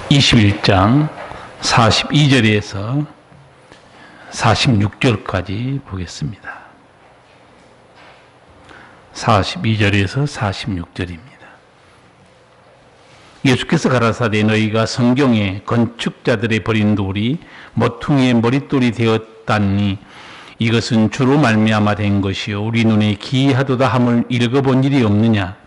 21장 42절에서 46절까지 보겠습니다. 42절에서 46절입니다. 예수께서 가라사대 너희가 성경에 건축자들의 버린 돌이 모퉁이의 머릿돌이 되었다니 이것은 주로 말미암아 된 것이요 우리 눈에 기이하도다 함을 읽어본 일이 없느냐.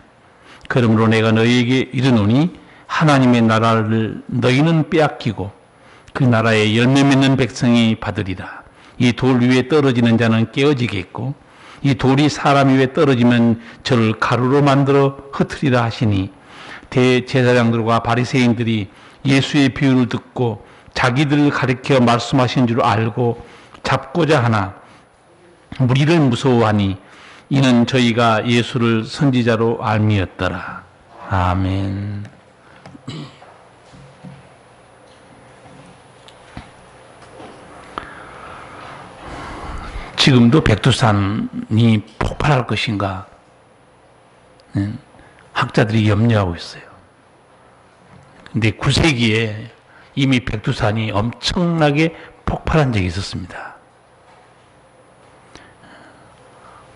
그러므로 내가 너희에게 이르노니 하나님의 나라를 너희는 빼앗기고 그 나라에 열매 맺는 백성이 받으리라. 이 돌 위에 떨어지는 자는 깨어지겠고 이 돌이 사람 위에 떨어지면 저를 가루로 만들어 흩으리라 하시니 대제사장들과 바리새인들이 예수의 비유를 듣고 자기들을 가리켜 말씀하신 줄 알고 잡고자 하나 무리를 무서워하니 이는 저희가 예수를 선지자로 알미었더라. 아멘. 지금도 백두산이 폭발할 것인가 학자들이 염려하고 있어요. 근데 9세기에 이미 백두산이 엄청나게 폭발한 적이 있었습니다.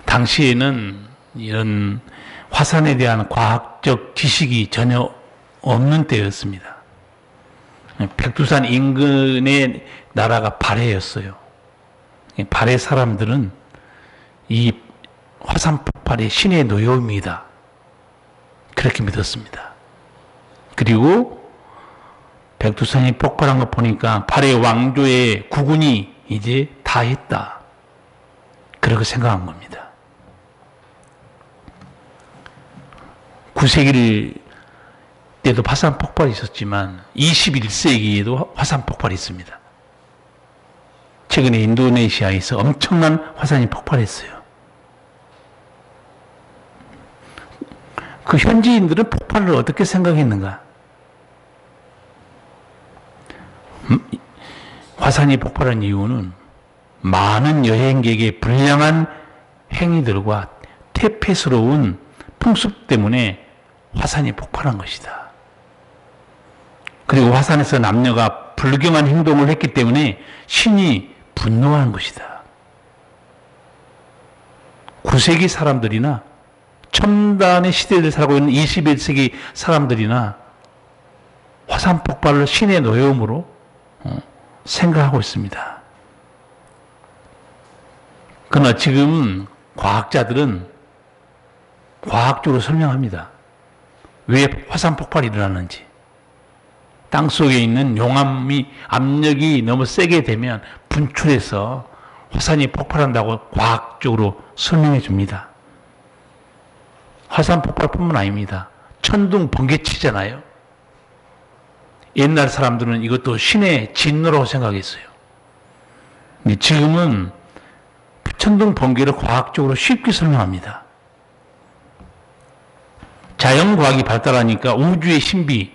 당시에는 이런 화산에 대한 과학적 지식이 전혀 없는 때였습니다. 백두산 인근의 나라가 발해였어요. 발해 사람들은 이 화산 폭발이 신의 노여움이다. 그렇게 믿었습니다. 그리고 백두산이 폭발한 거 보니까 발해 왕조의 국운이 이제 다 했다. 그렇게 생각한 겁니다. 9세기 때도 화산 폭발이 있었지만 21세기에도 화산 폭발이 있습니다. 최근에 인도네시아에서 엄청난 화산이 폭발했어요. 그 현지인들은 폭발을 어떻게 생각했는가? 화산이 폭발한 이유는 많은 여행객의 불량한 행위들과 퇴폐스러운 풍습 때문에 화산이 폭발한 것이다. 그리고 화산에서 남녀가 불경한 행동을 했기 때문에 신이 분노한 것이다. 9세기 사람들이나 첨단의 시대를 살고 있는 21세기 사람들이나 화산 폭발을 신의 노여움으로 생각하고 있습니다. 그러나 지금 과학자들은 과학적으로 설명합니다. 왜 화산 폭발이 일어나는지. 땅속에 있는 용암이 압력이 너무 세게 되면 분출해서 화산이 폭발한다고 과학적으로 설명해 줍니다. 화산 폭발뿐만 아닙니다. 천둥 번개치잖아요. 옛날 사람들은 이것도 신의 진노라고 생각했어요. 근데 지금은 천둥 번개를 과학적으로 쉽게 설명합니다. 자연과학이 발달하니까 우주의 신비,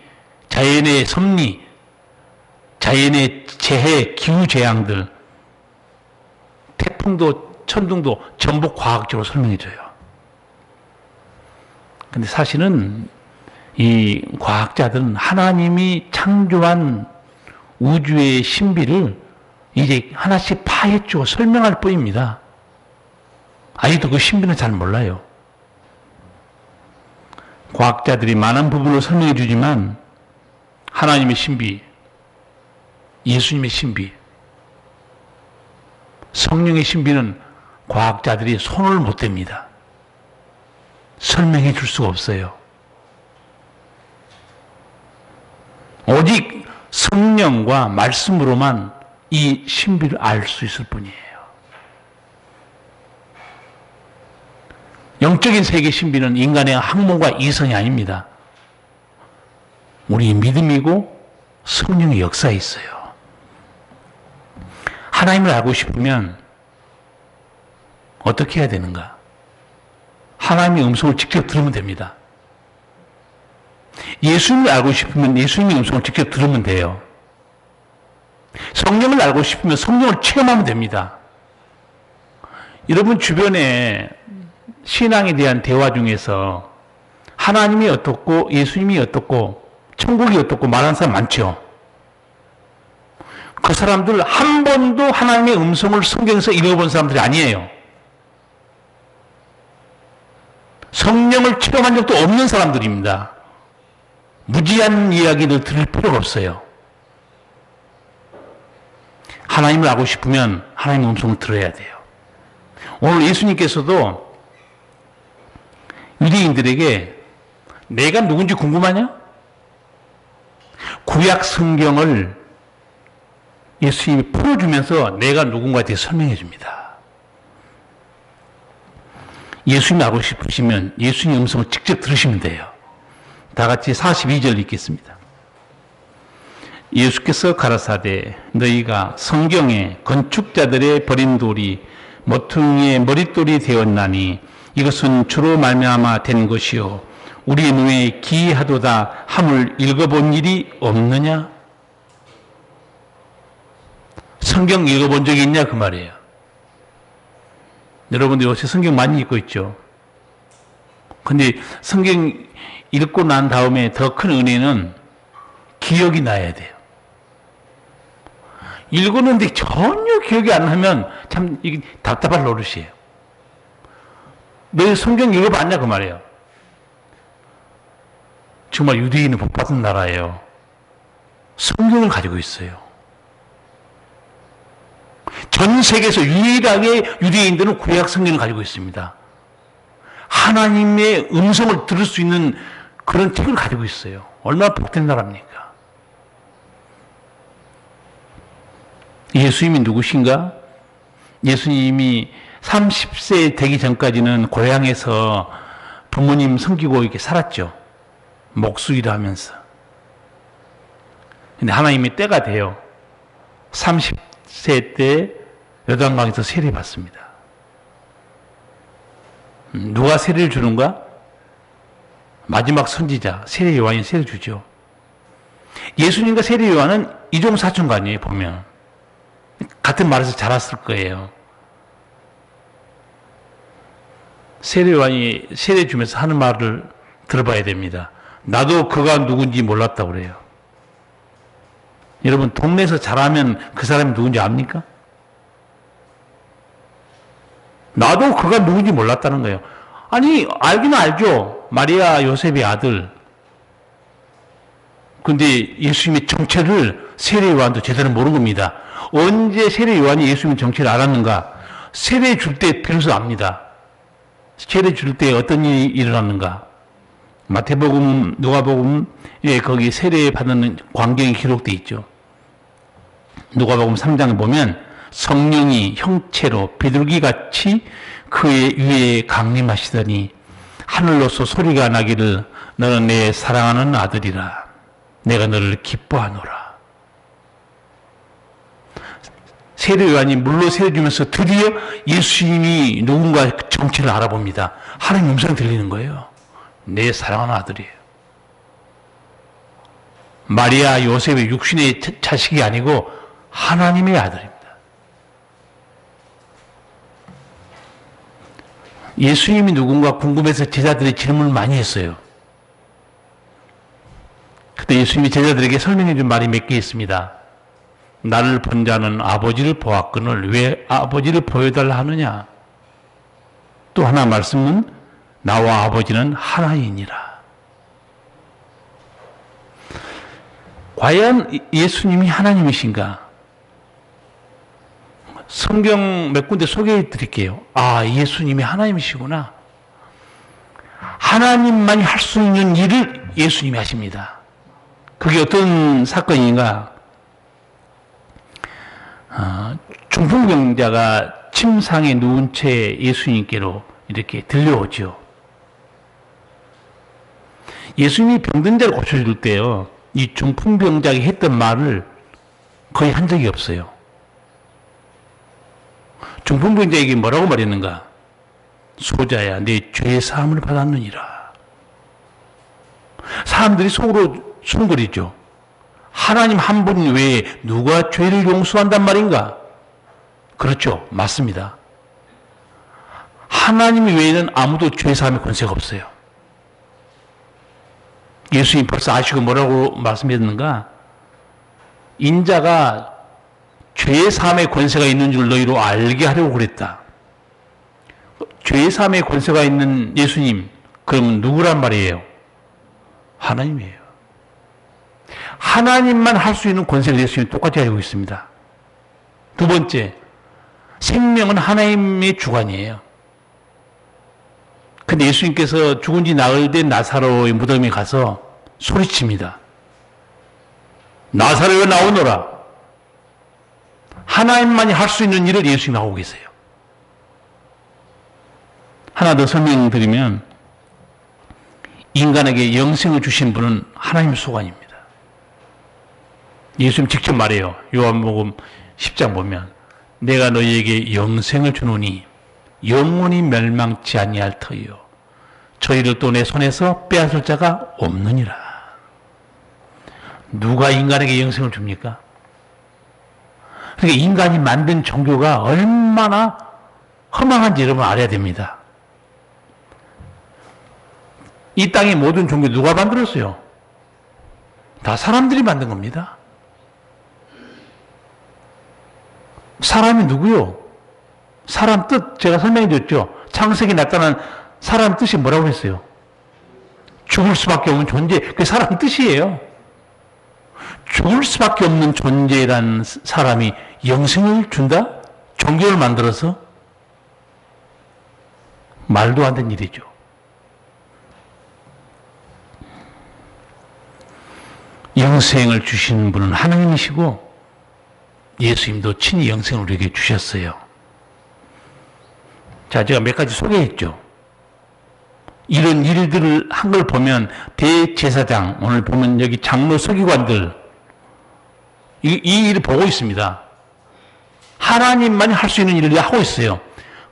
자연의 섭리, 자연의 재해, 기후재앙들, 태풍도 천둥도 전부 과학적으로 설명해줘요. 근데 사실은 이 과학자들은 하나님이 창조한 우주의 신비를 이제 하나씩 파헤쳐 설명할 뿐입니다. 아직도 그 신비는 잘 몰라요. 과학자들이 많은 부분을 설명해 주지만 하나님의 신비, 예수님의 신비, 성령의 신비는 과학자들이 손을 못 댑니다. 설명해 줄 수가 없어요. 오직 성령과 말씀으로만 이 신비를 알 수 있을 뿐이에요. 영적인 세계 신비는 인간의 학문과 이성이 아닙니다. 우리 믿음이고 성령의 역사에 있어요. 하나님을 알고 싶으면 어떻게 해야 되는가? 하나님의 음성을 직접 들으면 됩니다. 예수님을 알고 싶으면 예수님의 음성을 직접 들으면 돼요. 성령을 알고 싶으면 성령을 체험하면 됩니다. 여러분 주변에 신앙에 대한 대화 중에서 하나님이 어떻고 예수님이 어떻고 천국이 어떻고 말하는 사람 많죠. 그 사람들 한 번도 하나님의 음성을 성경에서 읽어본 사람들이 아니에요. 성령을 체험한 적도 없는 사람들입니다. 무지한 이야기를 들을 필요가 없어요. 하나님을 알고 싶으면 하나님의 음성을 들어야 돼요. 오늘 예수님께서도 유대인들에게 내가 누군지 궁금하냐? 구약 성경을 예수님이 풀어주면서 내가 누군가에 대해 설명해 줍니다. 예수님 알고 싶으시면 예수님 음성을 직접 들으시면 돼요. 다 같이 42절 읽겠습니다. 예수께서 가라사대 너희가 성경에 건축자들의 버린 돌이 모퉁이의 머릿돌이 되었나니 이것은 주로 말미암아 된 것이요 우리 눈에 기이하도다 함을 읽어본 일이 없느냐? 성경 읽어본 적이 있냐 그 말이에요. 여러분들 요새 성경 많이 읽고 있죠. 근데 성경 읽고 난 다음에 더 큰 은혜는 기억이 나야 돼요. 읽었는데 전혀 기억이 안 나면 참 이게 답답할 노릇이에요. 너 성경 읽어봤냐 그 말이에요. 정말 유대인은 복받은 나라예요. 성경을 가지고 있어요. 전 세계에서 유일하게 유대인들은 구약 성경을 가지고 있습니다. 하나님의 음성을 들을 수 있는 그런 책을 가지고 있어요. 얼마나 복된 나라입니까? 예수님이 누구신가? 예수님이 30세 되기 전까지는 고향에서 부모님 섬기고 이렇게 살았죠. 목수일을 하면서. 근데 하나님의 때가 돼요. 30세 때 요단강에서 세례 받습니다. 누가 세례를 주는가? 마지막 선지자 세례 요한이 세례 주죠. 예수님과 세례 요한은 이종 사촌간이에요. 보면 같은 말에서 자랐을 거예요. 세례 요한이 세례 주면서 하는 말을 들어봐야 됩니다. 나도 그가 누군지 몰랐다고 그래요. 여러분 동네에서 자라면 그 사람이 누군지 압니까? 나도 그가 누군지 몰랐다는 거예요. 아니 알기는 알죠. 마리아 요셉의 아들. 근데 예수님의 정체를 세례 요한도 제대로 모르는 겁니다. 언제 세례 요한이 예수님의 정체를 알았는가? 세례 줄 때 비로소 압니다. 세례 줄 때 어떤 일이 일어났는가? 마태복음, 누가복음에 거기 세례 받는 광경이 기록되어 있죠. 누가복음 3장에 보면 성령이 형체로 비둘기같이 그의 위에 강림하시더니 하늘로서 소리가 나기를 너는 내 사랑하는 아들이라 내가 너를 기뻐하노라. 세례 요한이 물로 세례 주면서 드디어 예수님이 누군가 정체를 알아봅니다. 하나님 음성이 들리는 거예요. 내 사랑하는 아들이에요. 마리아 요셉의 육신의 자식이 아니고 하나님의 아들입니다. 예수님이 누군가 궁금해서 제자들이 질문을 많이 했어요. 그때 예수님이 제자들에게 설명해 준 말이 몇 개 있습니다. 나를 본 자는 아버지를 보았거늘 왜 아버지를 보여달라 하느냐? 또 하나 말씀은 나와 아버지는 하나이니라. 과연 예수님이 하나님이신가? 성경 몇 군데 소개해 드릴게요. 아, 예수님이 하나님이시구나. 하나님만이 할 수 있는 일을 예수님이 하십니다. 그게 어떤 사건인가? 중풍병자가 침상에 누운 채 예수님께로 이렇게 들려오죠. 예수님이 병든 자를 고쳐줄 때요, 이 중풍병자가 했던 말을 거의 한 적이 없어요. 중풍병자에게 뭐라고 말했는가? 소자야, 내 죄 사함을 받았느니라. 사람들이 속으로 숨거리죠. 하나님 한 분 외에 누가 죄를 용서한단 말인가? 그렇죠. 맞습니다. 하나님 외에는 아무도 죄 사함의 권세가 없어요. 예수님 벌써 아시고 뭐라고 말씀했는가? 인자가 죄의 사함의 권세가 있는 줄 너희로 알게 하려고 그랬다. 죄의 사함의 권세가 있는 예수님, 그러면 누구란 말이에요? 하나님이에요. 하나님만 할 수 있는 권세를 예수님이 똑같이 가지고 있습니다. 두 번째, 생명은 하나님의 주관이에요. 근데 예수님께서 죽은 지 나흘 된 나사로의 무덤에 가서 소리칩니다. 나사로여 나오너라. 하나님만이 할 수 있는 일을 예수님이 하고 계세요. 하나 더 설명드리면, 인간에게 영생을 주신 분은 하나님 소관입니다. 예수님 직접 말해요. 요한복음 10장 보면 내가 너희에게 영생을 주노니 영원히 멸망치 아니할 터이요 저희를 또 내 손에서 빼앗을 자가 없느니라. 누가 인간에게 영생을 줍니까? 그러니까 인간이 만든 종교가 얼마나 허망한지 여러분 알아야 됩니다. 이 땅의 모든 종교 누가 만들었어요? 다 사람들이 만든 겁니다. 사람이 누구요? 사람 뜻 제가 설명해 줬죠. 창세기 나타난 사람 뜻이 뭐라고 했어요? 죽을 수밖에 없는 존재. 그게 사람 뜻이에요. 죽을 수밖에 없는 존재란 사람이 영생을 준다? 종교를 만들어서? 말도 안 되는 일이죠. 영생을 주신 분은 하나님이시고 예수님도 친히 영생을 우리에게 주셨어요. 자, 제가 몇 가지 소개했죠. 이런 일들을 한 걸 보면 대제사장, 오늘 보면 여기 장로 서기관들 이 일을 보고 있습니다. 하나님만이 할 수 있는 일을 하고 있어요.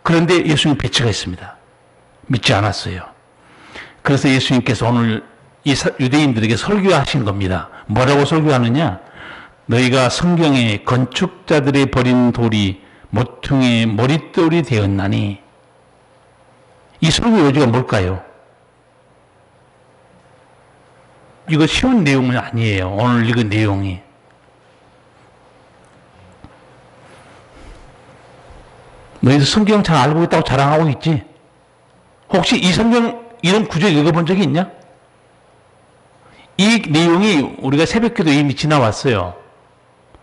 그런데 예수님 배치가 있습니다. 믿지 않았어요. 그래서 예수님께서 오늘 이 유대인들에게 설교하신 겁니다. 뭐라고 설교하느냐? 너희가 성경에 건축자들의 버린 돌이 모퉁이의 머릿돌이 되었나니. 이 설교 요지가 뭘까요? 이거 쉬운 내용은 아니에요. 오늘 읽은 내용이. 너희도 성경 잘 알고 있다고 자랑하고 있지? 혹시 이 성경 이런 구절 읽어본 적이 있냐? 이 내용이 우리가 새벽기도 이미 지나왔어요.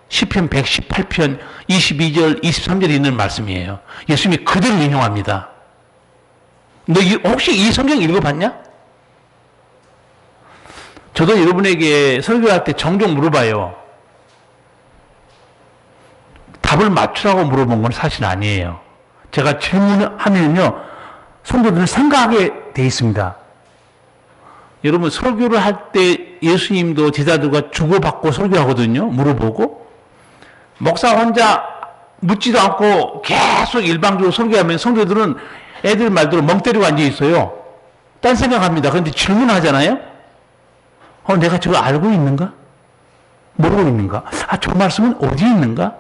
시편 118편 22절 23절에 있는 말씀이에요. 예수님이 그대로 인용합니다. 너 혹시 이 성경 읽어봤냐? 저도 여러분에게 설교할 때 종종 물어봐요. 답을 맞추라고 물어본 건 사실 아니에요. 제가 질문하면요, 성도들은 생각하게 돼 있습니다. 여러분, 설교를 할 때 예수님도 제자들과 주고받고 설교하거든요. 물어보고. 목사 혼자 묻지도 않고 계속 일방적으로 설교하면 성도들은 애들 말대로 멍 때리고 앉아 있어요. 딴 생각합니다. 그런데 질문하잖아요. 내가 저거 알고 있는가? 모르고 있는가? 저 말씀은 어디에 있는가?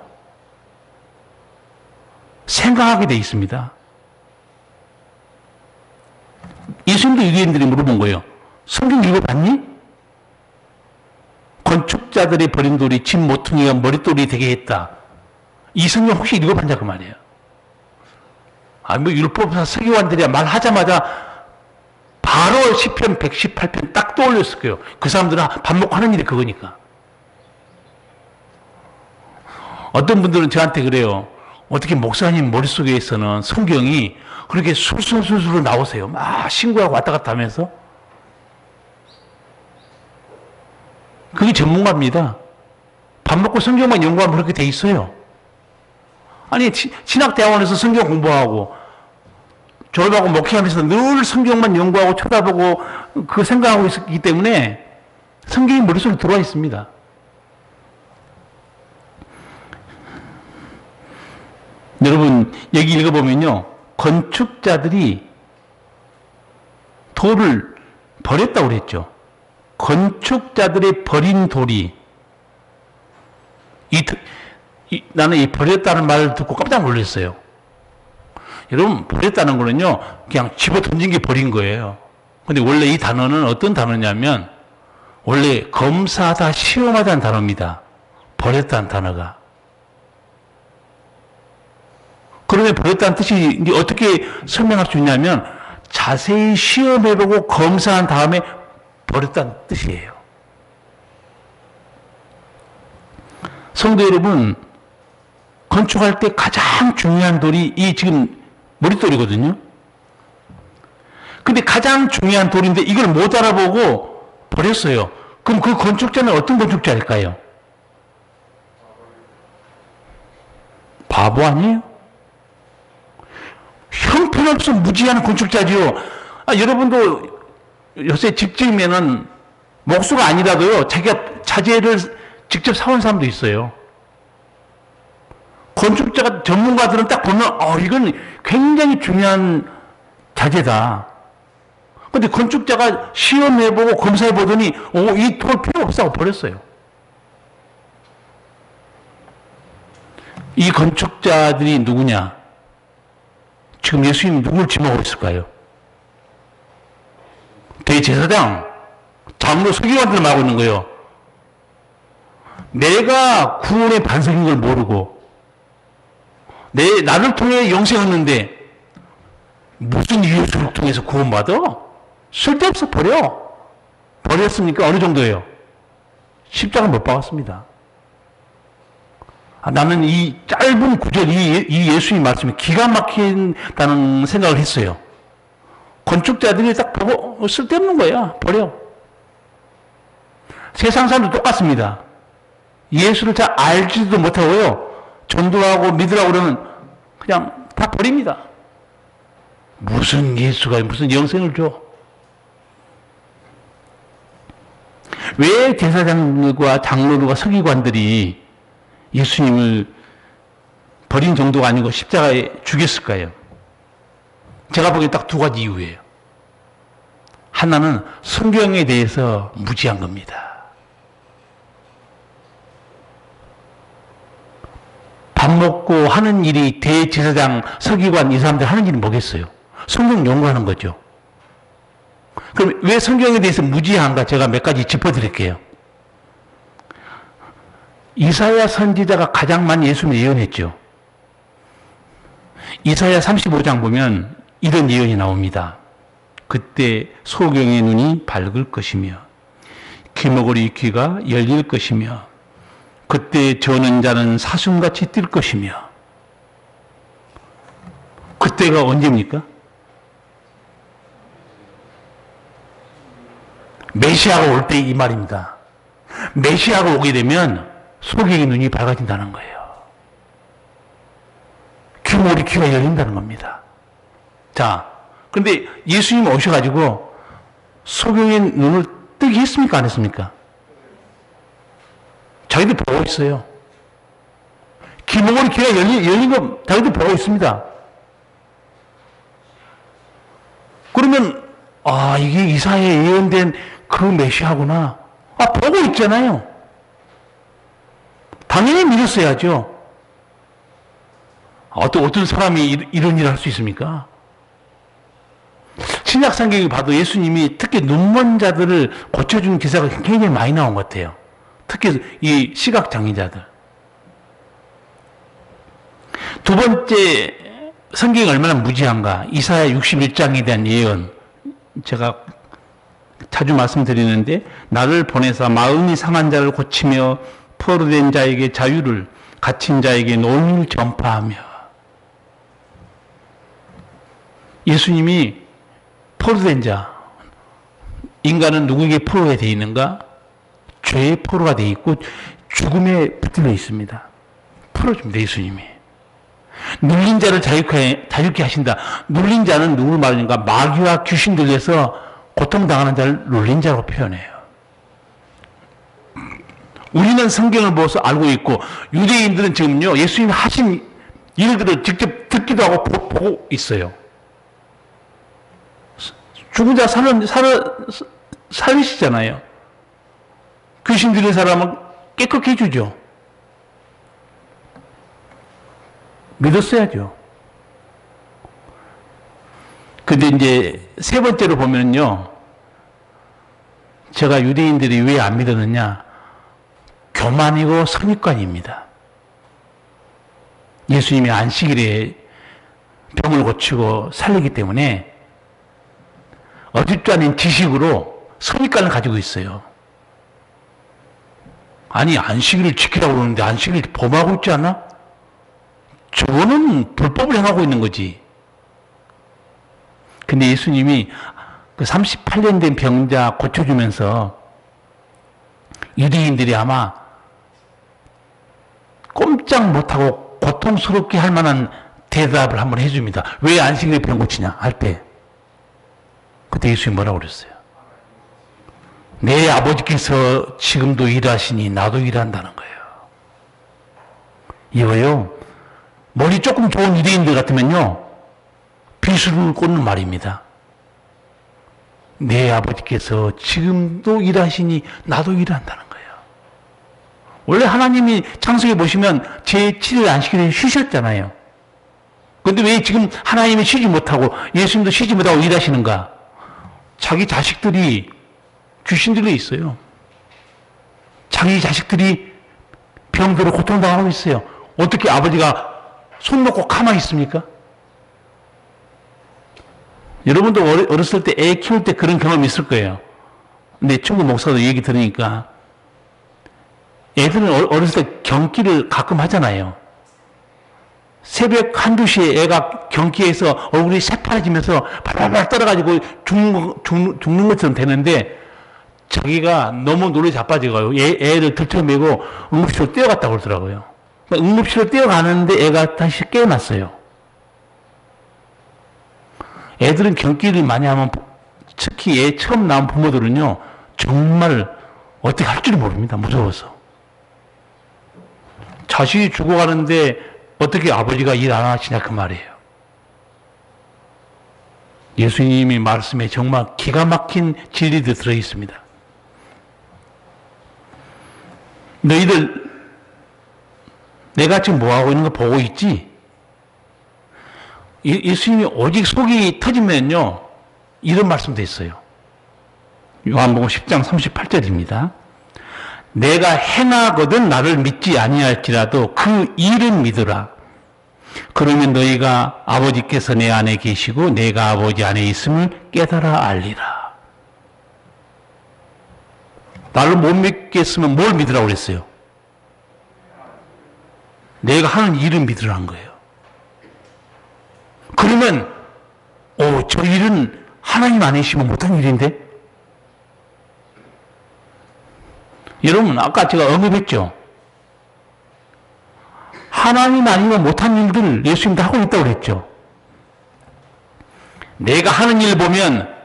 생각하게 돼 있습니다. 예수님도 유대인들이 물어본 거예요. 성경 읽어봤니? 건축자들이 버린 돌이 집 모퉁이가 머릿돌이 되게 했다. 이 성경 혹시 읽어봤냐 그 말이에요. 율법사 서기관들이 말하자마자 바로 시편 118편 딱 떠올렸을 거예요. 그 사람들은 밥 먹고 하는 일이 그거니까. 어떤 분들은 저한테 그래요. 어떻게 목사님 머릿속에서는 성경이 그렇게 술술술술 나오세요. 막 신구하고 왔다 갔다 하면서. 그게 전문가입니다. 밥 먹고 성경만 연구하면 그렇게 돼 있어요. 아니, 신학대학원에서 성경 공부하고 졸업하고 목회하면서 늘 성경만 연구하고 쳐다보고 그 생각하고 있기 때문에 성경이 머릿속에 들어와 있습니다. 여러분, 여기 읽어보면요, 건축자들이 돌을 버렸다고 그랬죠. 건축자들이 버린 돌이, 나는 이 버렸다는 말을 듣고 깜짝 놀랐어요. 여러분, 버렸다는 거는요, 그냥 집어 던진 게 버린 거예요. 근데 원래 이 단어는 어떤 단어냐면, 원래 검사하다, 시험하다는 단어입니다. 버렸다는 단어가. 그러면 버렸다는 뜻이 이제 어떻게 설명할 수 있냐면 자세히 시험해보고 검사한 다음에 버렸다는 뜻이에요. 성도 여러분, 건축할 때 가장 중요한 돌이 이 지금 머릿돌이거든요. 근데 가장 중요한 돌인데 이걸 못 알아보고 버렸어요. 그럼 그 건축자는 어떤 건축자일까요? 바보 아니에요? 형편없어 무지한 건축자지요. 여러분도 요새 집 지으면은 목수가 아니라도요, 자기가 자재를 직접 사온 사람도 있어요. 건축자가, 전문가들은 딱 보면, 이건 굉장히 중요한 자재다. 근데 건축자가 시험해보고 검사해보더니, 이 돌 필요 없다고 버렸어요. 이 건축자들이 누구냐? 지금 예수님 누굴 지목하고 있을까요? 대제사장, 장로, 서기관들 말하고 있는 거예요. 내가 구원의 반석인 걸 모르고 나를 통해 영생 얻는데 무슨 예수를 통해서 구원받아? 쓸데없어. 버렸습니까? 어느 정도예요? 십자가 못 박았습니다. 나는 이 짧은 구절, 이 예수의 말씀이 기가 막힌다는 생각을 했어요. 건축자들이 딱 보고 쓸데없는 거야. 버려. 세상 사람도 똑같습니다. 예수를 잘 알지도 못하고요. 전도하고 믿으라고 그러면 그냥 다 버립니다. 무슨 예수가 무슨 영생을 줘? 왜 제사장들과 장로들과 서기관들이 예수님을 버린 정도가 아니고 십자가에 죽였을까요? 제가 보기엔 딱 두 가지 이유예요. 하나는 성경에 대해서 무지한 겁니다. 밥 먹고 하는 일이 대제사장, 서기관 이 사람들 하는 일이 뭐겠어요? 성경 연구하는 거죠. 그럼 왜 성경에 대해서 무지한가? 제가 몇 가지 짚어드릴게요. 이사야 선지자가 가장 많이 예수님을 예언했죠. 이사야 35장 보면 이런 예언이 나옵니다. 그때 소경의 눈이 밝을 것이며 귀머거리 귀가 열릴 것이며 그때 저는 자는 사슴같이 뛸 것이며. 그때가 언제입니까? 메시아가 올 때 이 말입니다. 메시아가 오게 되면 소경의 눈이 밝아진다는 거예요. 귀머거리 귀가 열린다는 겁니다. 자, 그런데 예수님 오셔가지고 소경의 눈을 뜨게 했습니까? 안 했습니까? 자기들 보고 있어요. 귀머거리 귀가 열린 거 자기들 보고 있습니다. 그러면 이게 이사야에 예언된 그 메시아구나. 보고 있잖아요. 당연히 믿었어야죠. 어떤 사람이 이런 일을 할 수 있습니까? 신약 성경을 봐도 예수님이 특히 눈먼 자들을 고쳐주는 기사가 굉장히 많이 나온 것 같아요. 특히 이 시각장애자들. 두 번째, 성경이 얼마나 무지한가. 이사야 61장에 대한 예언. 제가 자주 말씀드리는데, 나를 보내사 마음이 상한 자를 고치며 포로된 자에게 자유를, 갇힌 자에게 논의를 전파하며. 예수님이 포로된 자, 인간은 누구에게 포로가 되어 있는가? 죄의 포로가 되어 있고 죽음에 붙들려 있습니다. 풀어줍니다, 예수님이. 눌린 자를 자유케 하신다. 눌린 자는 누굴 말하는가? 마귀와 귀신 들려서 고통당하는 자를 눌린 자로 표현해요. 우리는 성경을 보고서 알고 있고, 유대인들은 지금요, 예수님이 하신 일들을 직접 듣기도 하고 보고 있어요. 죽은 자 살리시잖아요. 귀신 들린 사람은 깨끗게 해주죠. 믿었어야죠. 근데 이제 세 번째로 보면요, 제가 유대인들이 왜 안 믿었느냐? 교만이고 선입관입니다. 예수님이 안식일에 병을 고치고 살리기 때문에 어줍지 않은 지식으로 선입관을 가지고 있어요. 아니, 안식일을 지키라고 그러는데 안식일 범하고 있지 않아? 저거는 불법을 행하고 있는 거지. 근데 예수님이 그 38년 된 병자 고쳐주면서 유대인들이 아마 꼼짝 못하고 고통스럽게 할 만한 대답을 한번 해줍니다. 왜 안식일에 병 고치냐 할 때. 그때 예수님이 뭐라고 그랬어요? 내 아버지께서 지금도 일하시니 나도 일한다는 거예요. 이거요, 머리 조금 좋은 유대인들 같으면요, 비수를 꽂는 말입니다. 내 아버지께서 지금도 일하시니 나도 일한다는 거예요. 원래 하나님이 창세기에 보시면 제7일 안식일에 쉬셨잖아요. 그런데 왜 지금 하나님이 쉬지 못하고 예수님도 쉬지 못하고 일하시는가? 자기 자식들이 귀신들이 있어요. 자기 자식들이 병들어 고통당하고 있어요. 어떻게 아버지가 손 놓고 가만히 있습니까? 여러분도 어렸을 때 애 키울 때 그런 경험이 있을 거예요. 근데 충구 목사도 얘기 들으니까 애들은 어렸을 때 경기를 가끔 하잖아요. 새벽 1~2시에 애가 경기에서 얼굴이 새파래지면서 발발발 떨어가지고 죽는 것처럼 되는데 자기가 너무 노래 자빠져가지고 애를 들쳐매고 응급실로 뛰어갔다고 그러더라고요. 그러니까 응급실로 뛰어가는데 애가 다시 깨어났어요. 애들은 경기를 많이 하면, 특히 애 처음 낳은 부모들은요, 정말 어떻게 할 줄 모릅니다. 무서워서. 자식이 죽어가는데 어떻게 아버지가 일 안 하시냐 그 말이에요. 예수님의 말씀에 정말 기가 막힌 진리들이 들어있습니다. 너희들 내가 지금 뭐하고 있는 거 보고 있지? 예수님이 오직 속이 터지면요, 이런 말씀도 있어요. 요한복음 10장 38절입니다. 내가 행하거든 나를 믿지 아니할지라도 그 일은 믿으라. 그러면 너희가 아버지께서 내 안에 계시고 내가 아버지 안에 있음을 깨달아 알리라. 나를 못 믿겠으면 뭘 믿으라고 그랬어요? 내가 하는 일은 믿으라는 거예요. 그러면 저 일은 하나님 안에 있으면 못한 일인데? 여러분, 아까 제가 언급했죠? 하나님 아니면 못한 일들 예수님도 하고 있다고 그랬죠? 내가 하는 일 보면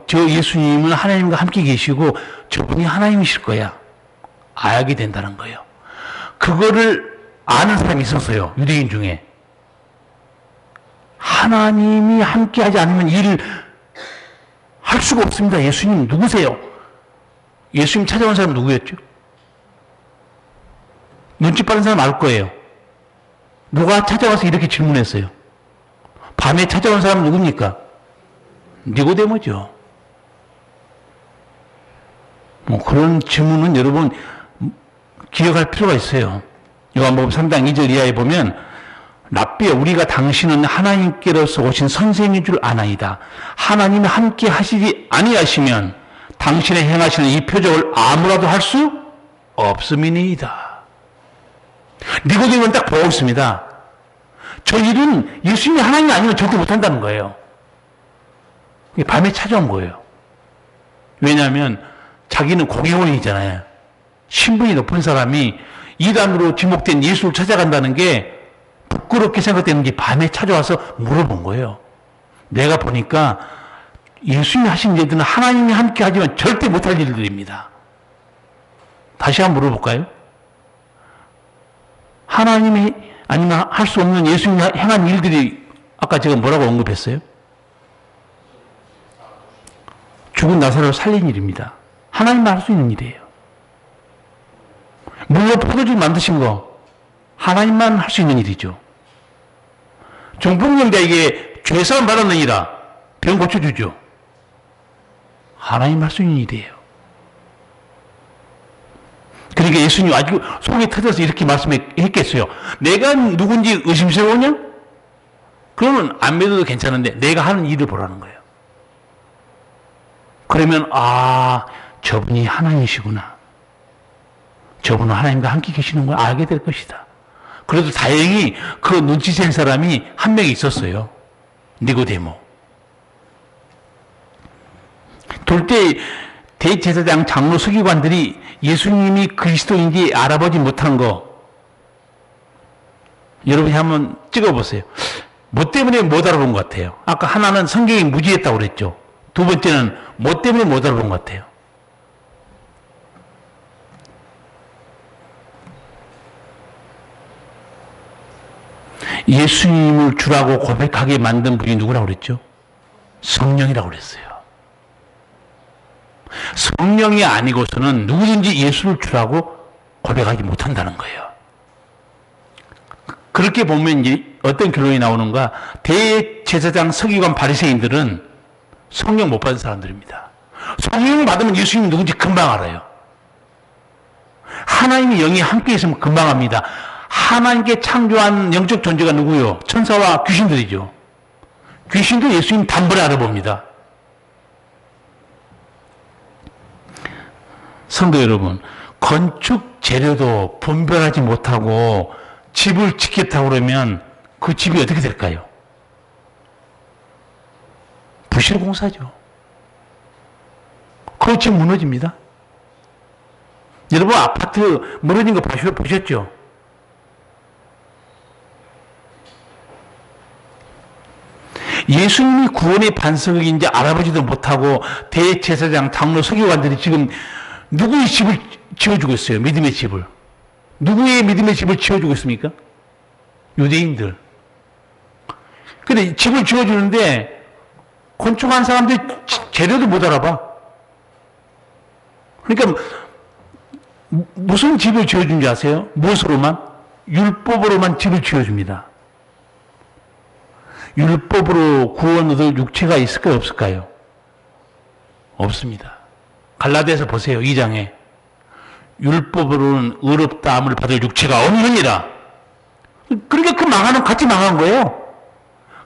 저 예수님은 하나님과 함께 계시고 저분이 하나님이실 거야. 알게 된다는 거예요. 그거를 아는 사람이 있었어요. 유대인 중에. 하나님이 함께하지 않으면 일을 할 수가 없습니다. 예수님 누구세요? 예수님 찾아온 사람은 누구였죠? 눈치 빠른 사람 알 거예요. 누가 찾아와서 이렇게 질문했어요? 밤에 찾아온 사람은 누굽니까? 니고데모죠. 그런 질문은 여러분 기억할 필요가 있어요. 요한복음 3장 2절 이하에 보면 랍비여 우리가 당신은 하나님께로서 오신 선생인 줄 아나이다. 하나님이 함께 하시지 아니하시면 당신의 행하시는 이 표적을 아무라도 할 수 없음이니이다. 니고데모는 딱 보고 있습니다. 저 일은 예수님이 하나님이 아니면 절대 못한다는 거예요. 밤에 찾아온 거예요. 왜냐하면 자기는 공회원이잖아요. 신분이 높은 사람이 이단으로 지목된 예수를 찾아간다는 게 부끄럽게 생각되는 게 밤에 찾아와서 물어본 거예요. 내가 보니까 예수님이 하신 일들은 하나님이 함께 하지만 절대 못할 일들입니다. 다시 한번 물어볼까요? 하나님이 아니면 할 수 없는 예수님이 행한 일들이 아까 제가 뭐라고 언급했어요? 죽은 나사로를 살린 일입니다. 하나님만 할 수 있는 일이에요. 물로 포도주를 만드신 거 하나님만 할 수 있는 일이죠. 종북령자에게 죄사함 받았느니라 병 고쳐주죠. 하나님 할 수 있는 일이에요. 그러니까 예수님 아주 속이 터져서 이렇게 말씀했겠어요. 내가 누군지 의심스러우냐? 그러면 안 믿어도 괜찮은데 내가 하는 일을 보라는 거예요. 그러면 저분이 하나님이시구나. 저분은 하나님과 함께 계시는 걸 알게 될 것이다. 그래도 다행히 그 눈치챈 사람이 한 명 있었어요. 니고데모. 돌 때 대제사장 장로 서기관들이 예수님이 그리스도인지 알아보지 못한 거 여러분이 한번 찍어보세요. 뭐 때문에 못 알아본 것 같아요? 아까 하나는 성경이 무지했다고 그랬죠. 두 번째는 뭐 때문에 못 알아본 것 같아요? 예수님을 주라고 고백하게 만든 분이 누구라고 그랬죠? 성령이라고 그랬어요. 성령이 아니고서는 누구든지 예수를 주라고 고백하지 못한다는 거예요. 그렇게 보면 이제 어떤 결론이 나오는가? 대제사장 서기관 바리새인들은 성령 못 받은 사람들입니다. 성령 받으면 예수님이 누군지 금방 알아요. 하나님의 영이 함께 있으면 금방 합니다. 하나님께 창조한 영적 존재가 누구요? 천사와 귀신들이죠. 귀신도 예수님 단번에 알아봅니다. 성도 여러분, 건축 재료도 분별하지 못하고 집을 짓겠다고 그러면 그 집이 어떻게 될까요? 부실공사죠. 그 집 무너집니다. 여러분 아파트 무너진 거 보셨죠? 예수님이 구원의 반석인지 알아보지도 못하고 대제사장, 장로, 서기관들이 지금 누구의 집을 지어주고 있어요? 믿음의 집을. 누구의 믿음의 집을 지어주고 있습니까? 유대인들. 근데 집을 지어주는데 건축한 사람들이 재료도 못 알아봐. 그러니까 무슨 집을 지어준지 아세요? 무엇으로만? 율법으로만 집을 지어줍니다. 율법으로 구원 얻을 육체가 있을까요? 없을까요? 없습니다. 갈라디아서 보세요. 2장에 율법으로는 의롭다함을 받을 육체가 없느니라. 그러니까 그 망하는 같이 망한 거예요.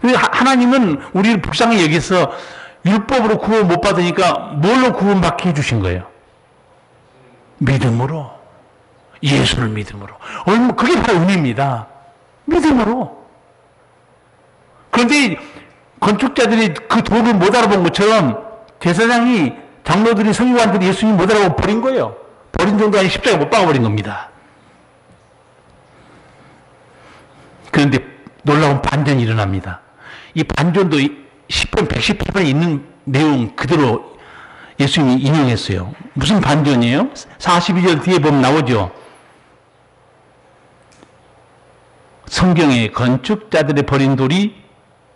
하나님은 우리를 불쌍히 여기서 율법으로 구원 못 받으니까 뭘로 구원받게 해주신 거예요? 믿음으로. 예수를 믿음으로. 그게 바로 은혜입니다. 믿음으로. 그런데 건축자들이 그 도를 못 알아본 것처럼 제사장이, 장로들이, 서기관들이 예수님 못 알아보고 버린 거예요. 버린 정도 아니 십자가에 못 박아버린 겁니다. 그런데 놀라운 반전이 일어납니다. 이 반전도 10편 118편에 있는 내용 그대로 예수님이 인용했어요. 무슨 반전이에요? 42절 뒤에 보면 나오죠. 성경에 건축자들의 버린 돌이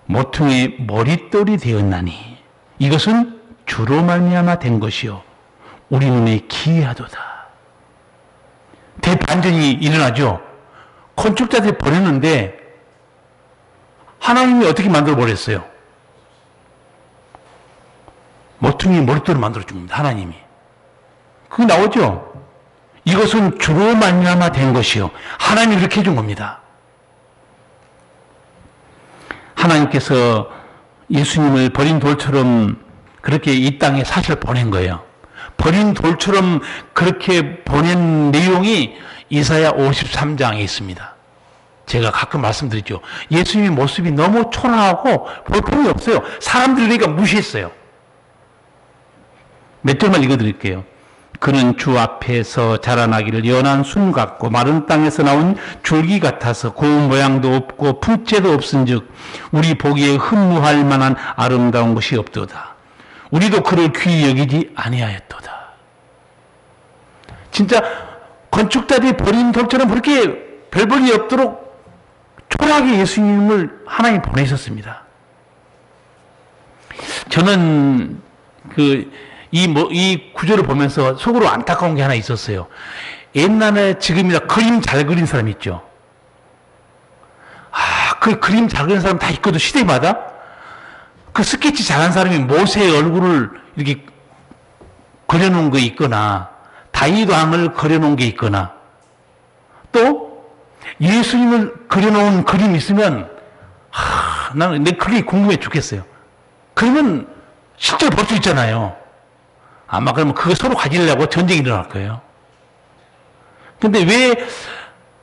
모퉁이의 머릿돌이 되었나니 이것은 주로 말미암아 된 것이요 우리 눈에 기이하도다. 대반전이 일어나죠. 건축자들이 버렸는데 하나님이 어떻게 만들어 버렸어요? 모퉁이의 머릿돌을 만들어 줍니다. 하나님이. 그게 나오죠. 이것은 주로 말미암아 된 것이요. 하나님이 그렇게 해준 겁니다. 하나님께서 예수님을 버린 돌처럼 그렇게 이 땅에 사실 보낸 거예요. 버린 돌처럼 그렇게 보낸 내용이 이사야 53장에 있습니다. 제가 가끔 말씀드리죠. 예수님의 모습이 너무 초라하고 볼품이 없어요. 사람들이 그러니까 무시했어요. 몇 절만 읽어드릴게요. 그는 주 앞에서 자라나기를 연한 순 같고 마른 땅에서 나온 줄기 같아서 고운 모양도 없고 풍채도 없은즉 우리 보기에 흠모할 만한 아름다운 것이 없도다. 우리도 그를 귀히 여기지 아니하였도다. 진짜 건축자들이 버린 돌처럼 그렇게 별 볼이 없도록 초라하게 예수님을 하나님 보내셨습니다. 저는 이 구절을 보면서 속으로 안타까운 게 하나 있었어요. 옛날에 지금이나 그림 잘 그린 사람 있죠. 그 그림 잘 그린 사람 다 있거든, 시대마다. 그 스케치 잘한 사람이 모세의 얼굴을 이렇게 그려놓은 거 있거나, 다윗왕을 그려놓은 게 있거나 또 예수님을 그려놓은 그림이 있으면 나는 내 그게 궁금해 죽겠어요. 그러면 실제로 볼 수 있잖아요. 아마 그러면 그거 서로 가지려고 전쟁이 일어날 거예요. 근데 왜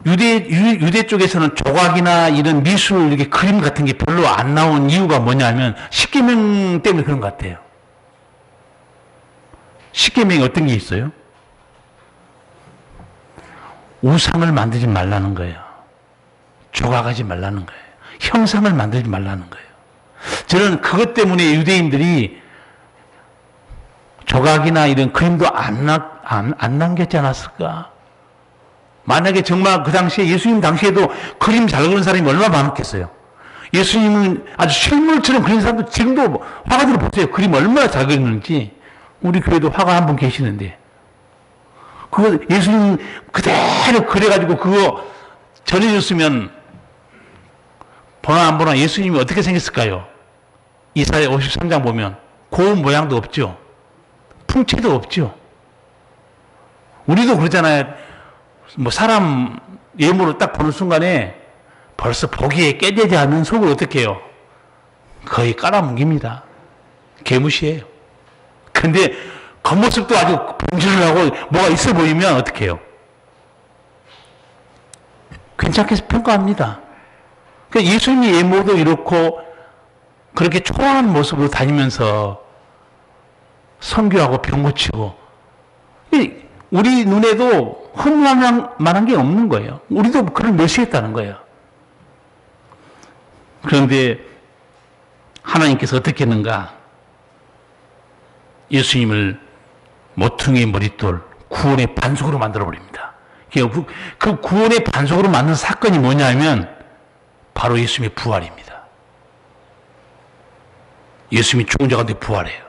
유대 쪽에서는 조각이나 이런 미술, 이렇게 그림 같은 게 별로 안 나온 이유가 뭐냐면 십계명 때문에 그런 것 같아요. 십계명이 어떤 게 있어요? 우상을 만들지 말라는 거예요. 조각하지 말라는 거예요. 형상을 만들지 말라는 거예요. 저는 그것 때문에 유대인들이 조각이나 이런 그림도 안 남겼지 않았을까? 만약에 정말 그 당시에 예수님 당시에도 그림 잘 그리는 사람이 얼마나 많았겠어요. 예수님은 아주 실물처럼 그리는 사람도 지금도 화가들을 보세요. 그림 얼마나 잘 그리는지. 우리 교회도 화가 한 분 계시는데 그거 예수님 그대로 그려가지고 그거 전해줬으면 보나 안 보나 예수님이 어떻게 생겼을까요? 이사야 53장 보면 고운 모양도 없죠. 풍채도 없죠. 우리도 그러잖아요. 뭐 사람 예물을 딱 보는 순간에 벌써 보기에 깨지지 않는 속을 어떻게 해요? 거의 깔아뭉깁니다. 개무시해요. 근데 겉모습도 아주 분실을 하고 뭐가 있어 보이면 어떻게 해요? 괜찮게 평가합니다. 그러니까 예수님의 예모도 이렇고 그렇게 초라한 모습으로 다니면서 선교하고 병 고치고 우리 눈에도 흠모할 만한 게 없는 거예요. 우리도 그걸 멸시했다는 거예요. 그런데 하나님께서 어떻게 했는가? 예수님을 모퉁이 머릿돌, 구원의 반석으로 만들어버립니다. 그 구원의 반석으로 만든 사건이 뭐냐면 바로 예수님의 부활입니다. 예수님이 죽은 자 가운데 부활해요.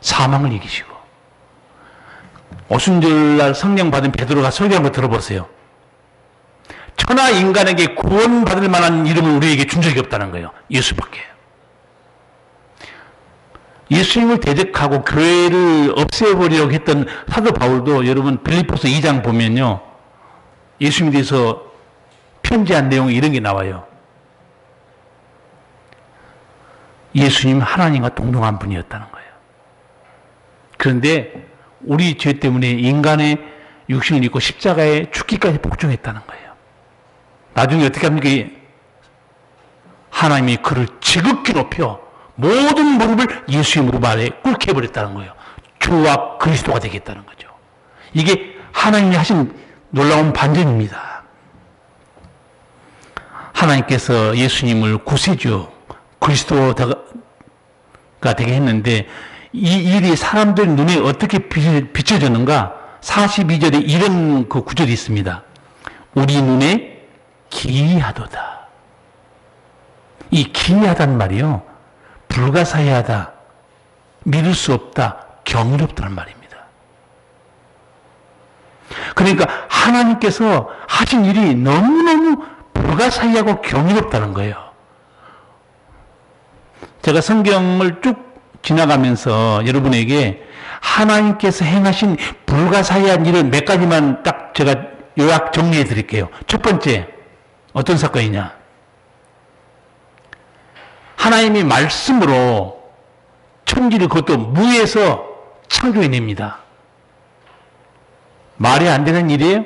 사망을 이기시고. 오순절날 성령 받은 베드로가 설교한 거 들어보세요. 천하 인간에게 구원받을 만한 이름을 우리에게 준 적이 없다는 거예요. 예수밖에. 예수님을 대적하고 교회를 없애버리려고 했던 사도 바울도 여러분 빌립보서 2장 보면요. 예수님에 대해서 편지한 내용이 이런 게 나와요. 예수님 하나님과 동등한 분이었다는 거예요. 그런데 우리 죄 때문에 인간의 육신을 입고 십자가에 죽기까지 복종했다는 거예요. 나중에 어떻게 합니까? 하나님이 그를 지극히 높여 모든 무릎을 예수의 무릎 아래 꿇게 해버렸다는 거예요. 주와 그리스도가 되겠다는 거죠. 이게 하나님이 하신 놀라운 반전입니다. 하나님께서 예수님을 구세주 그리스도가 되게 했는데 이 일이 사람들 눈에 어떻게 비춰졌는가? 42절에 이런 그 구절이 있습니다. 우리 눈에 기이하도다. 이 기이하다는 말이요. 불가사의하다, 믿을 수 없다, 경이롭다는 말입니다. 그러니까 하나님께서 하신 일이 너무너무 불가사의하고 경이롭다는 거예요. 제가 성경을 쭉 지나가면서 여러분에게 하나님께서 행하신 불가사의한 일을 몇 가지만 딱 제가 요약 정리해 드릴게요. 첫 번째, 어떤 사건이냐? 하나님이 말씀으로 천지를 그것도 무에서 창조해냅니다. 말이 안 되는 일이에요?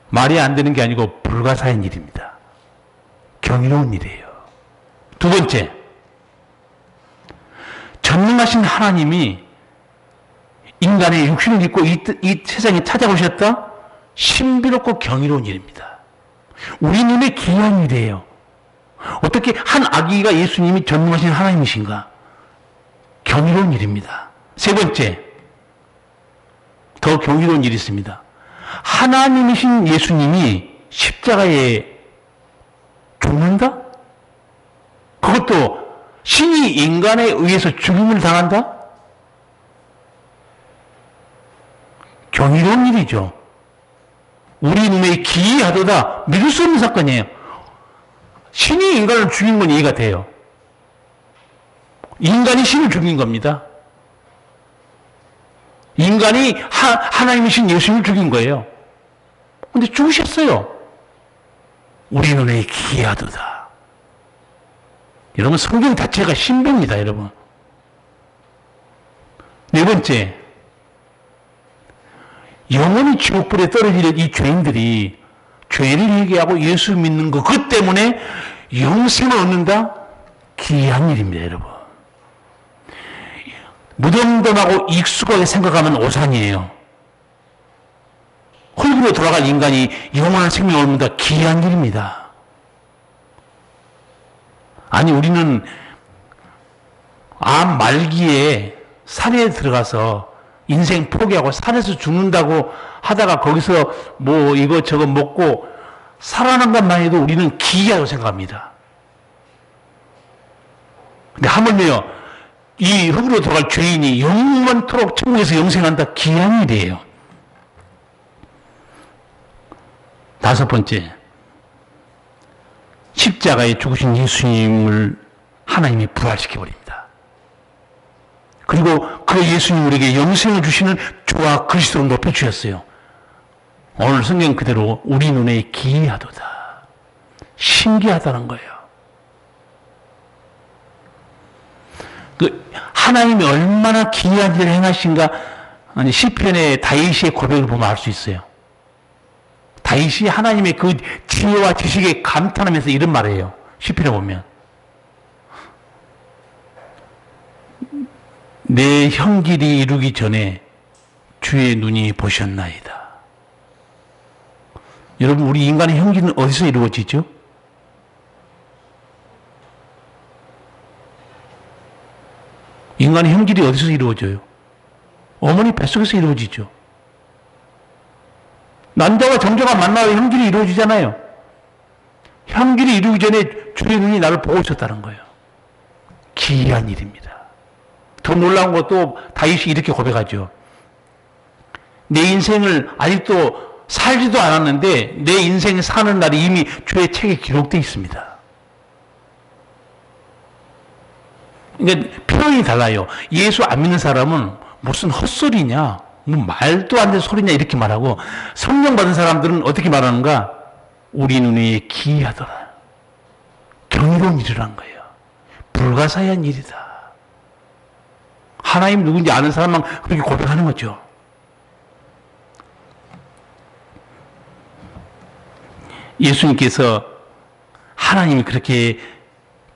말이 안 되는 게 아니고 불가사의한 일입니다. 경이로운 일이에요. 두 번째, 전능하신 하나님이 인간의 육신을 입고 이 세상에 찾아오셨다? 신비롭고 경이로운 일입니다. 우리 눈에 기이한 일이에요. 어떻게 한 아기가 예수님이 전능하신 하나님이신가? 경이로운 일입니다. 세 번째, 더 경이로운 일이 있습니다. 하나님이신 예수님이 십자가에 죽는다? 그것도 신이 인간에 의해서 죽임을 당한다? 경이로운 일이죠. 우리 눈에 기이하도다. 믿을 수 없는 사건이에요. 신이 인간을 죽인 건 이해가 돼요. 인간이 신을 죽인 겁니다. 인간이 하나님이신 예수님을 죽인 거예요. 근데 죽으셨어요. 우리 눈에 기이하도다. 여러분, 성경 자체가 신비입니다, 여러분. 네 번째, 영원히 지옥불에 떨어질 이 죄인들이 죄를 회개하고 예수 믿는 것, 그 때문에 영생을 얻는다? 기이한 일입니다, 여러분. 무덤덤하고 익숙하게 생각하면 오산이에요. 흙으로 돌아갈 인간이 영원한 생명을 얻는다? 기이한 일입니다. 아니, 우리는 암 말기에 산에 들어가서 인생 포기하고 산에서 죽는다고 하다가 거기서 뭐 이것저것 먹고 살아난 것만 해도 우리는 기이하다고 생각합니다. 근데 하물며 이 흙으로 들어갈 죄인이 영원토록 천국에서 영생한다? 기이한 일이에요. 다섯 번째, 십자가에 죽으신 예수님을 하나님이 부활시켜버립니다. 그리고 그 예수님 우리에게 영생을 주시는 주와 그리스도를 높여주셨어요. 오늘 성경 그대로 우리 눈에 기이하도다. 신기하다는 거예요. 하나님이 얼마나 기이한 일을 행하신가, 아니, 시편의 다윗의 고백을 보면 알 수 있어요. 다윗이 하나님의 그 지혜와 지식에 감탄하면서 이런 말을 해요. 시편에 보면. 내 형길이 이루기 전에 주의 눈이 보셨나이다. 여러분, 우리 인간의 형길은 어디서 이루어지죠? 인간의 형질이 어디서 이루어져요? 어머니 뱃속에서 이루어지죠. 남자와 정자가 만나야 형질이 이루어지잖아요. 형질이 이루기 전에 주의 눈이 나를 보고 있었다는 거예요. 기이한 일입니다. 더 놀라운 것도 다윗이 이렇게 고백하죠. 내 인생을 아직도 살지도 않았는데 내 인생 사는 날이 이미 주의 책에 기록되어 있습니다. 그러니까 표현이 달라요. 예수 안 믿는 사람은 무슨 헛소리냐, 뭐 말도 안 되는 소리냐 이렇게 말하고, 성령 받은 사람들은 어떻게 말하는가? 우리 눈에 기이하더라. 경이로운 일이란 거예요. 불가사의한 일이다. 하나님 누군지 아는 사람만 그렇게 고백하는 거죠. 예수님께서 하나님이 그렇게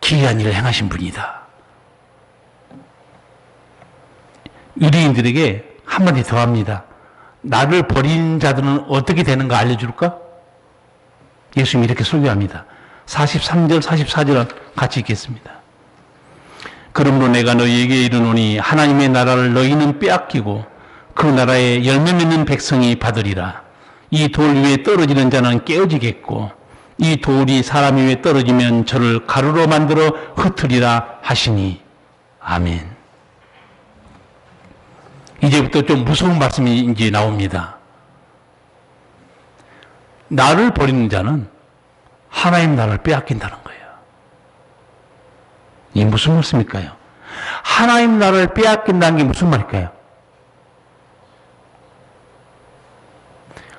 기이한 일을 행하신 분이다. 유대인들에게 한마디 더 합니다. 나를 버린 자들은 어떻게 되는가 알려줄까? 예수님이 이렇게 설교합니다. 43절, 44절은 같이 읽겠습니다. 그러므로 내가 너희에게 이르노니 하나님의 나라를 너희는 빼앗기고 그 나라에 열매 맺는 백성이 받으리라. 이 돌 위에 떨어지는 자는 깨어지겠고 이 돌이 사람 위에 떨어지면 저를 가루로 만들어 흩으리라 하시니. 아멘. 이제부터 좀 무서운 말씀이 이제 나옵니다. 나를 버리는 자는 하나님 나라를 빼앗긴다는 거예요. 이게 무슨 말씀일까요? 하나님 나라를 빼앗긴다는 게 무슨 말일까요?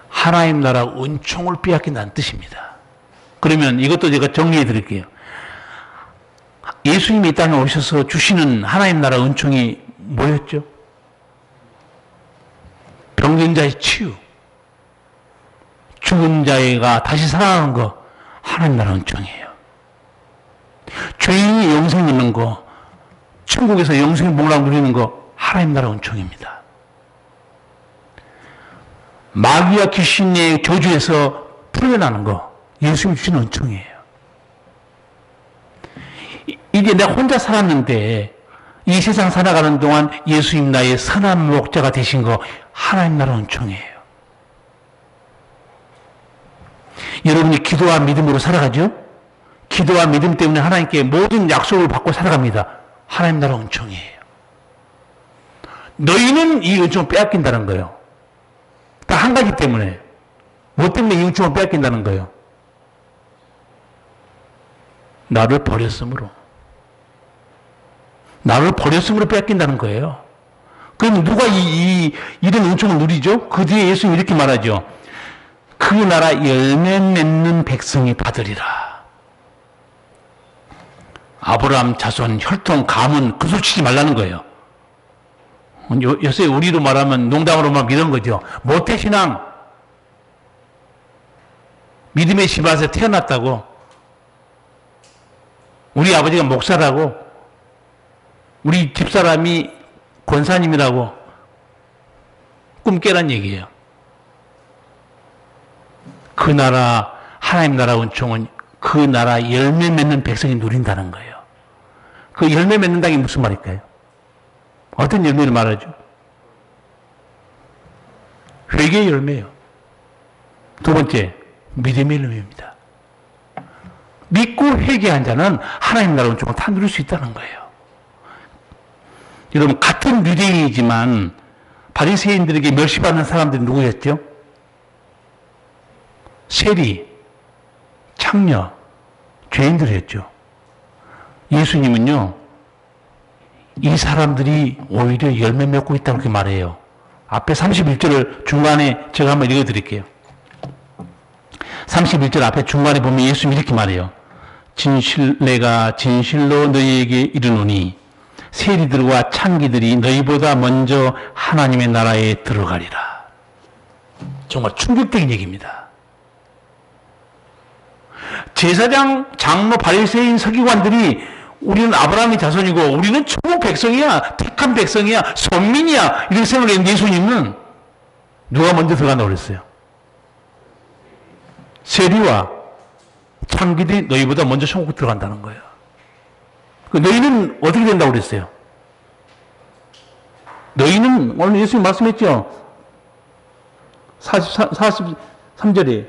하나님 나라 은총을 빼앗긴다는 뜻입니다. 그러면 이것도 제가 정리해 드릴게요. 예수님이 이 땅에 오셔서 주시는 하나님 나라 은총이 뭐였죠? 병든 자의 치유, 죽은 자가 다시 살아나는 거, 하나님 나라 은총이에요. 죄인이 영생 얻는 거, 천국에서 영생 복락 누리는 거, 하나님 나라 은총입니다. 마귀와 귀신의 저주에서 풀려나는 거, 예수님 주신 은총이에요. 이제 내가 혼자 살았는데 이 세상 살아가는 동안 예수님 나의 선한 목자가 되신 거, 하나님 나라 은총이에요. 여러분이 기도와 믿음으로 살아가죠? 기도와 믿음 때문에 하나님께 모든 약속을 받고 살아갑니다. 하나님 나라 은총이에요. 너희는 이 은총을 빼앗긴다는 거예요. 딱 한 가지 때문에. 뭐 때문에 이 은총을 빼앗긴다는 거예요? 나를 버렸으므로. 나를 버렸으므로 빼앗긴다는 거예요. 그럼 누가 이런 은총을 누리죠? 그 뒤에 예수님이 이렇게 말하죠. 그 나라 열매 맺는 백성이 받으리라. 아브라함 자손, 혈통, 가문, 그 소리 치지 말라는 거예요. 요새 우리로 말하면, 농담으로 말하면 이런 거죠. 모태신앙. 믿음의 집안에서 태어났다고. 우리 아버지가 목사라고. 우리 집사람이 권사님이라고. 꿈 깨란 얘기예요. 그 나라, 하나님 나라 은총은 그 나라 열매 맺는 백성이 누린다는 거예요. 그 열매 맺는다는 게 무슨 말일까요? 어떤 열매를 말하죠? 회개의 열매예요. 두 번째, 믿음의 열매입니다. 믿고 회개한 자는 하나님 나라 은총을 다 누릴 수 있다는 거예요. 여러분, 같은 유대인이지만 바리새인들에게 멸시받는 사람들이 누구였죠? 세리, 창녀, 죄인들이었죠. 예수님은요, 이 사람들이 오히려 열매 맺고 있다고 그렇게 말해요. 앞에 31절을 중간에 제가 한번 읽어드릴게요. 31절 앞에 중간에 보면 예수님이 이렇게 말해요. 내가 진실로 너희에게 이르노니 세리들과 창기들이 너희보다 먼저 하나님의 나라에 들어가리라. 정말 충격적인 얘기입니다. 제사장, 장로, 바리새인, 서기관들이 우리는 아브라함의 자손이고 우리는 천국 백성이야, 택한 백성이야, 선민이야 이렇게 생각했는데 예수님은 누가 먼저 들어간다고 그랬어요? 세리와 창기들이 너희보다 먼저 천국 들어간다는 거예요. 너희는 어떻게 된다고 그랬어요? 너희는 오늘 예수님 말씀했죠? 43절에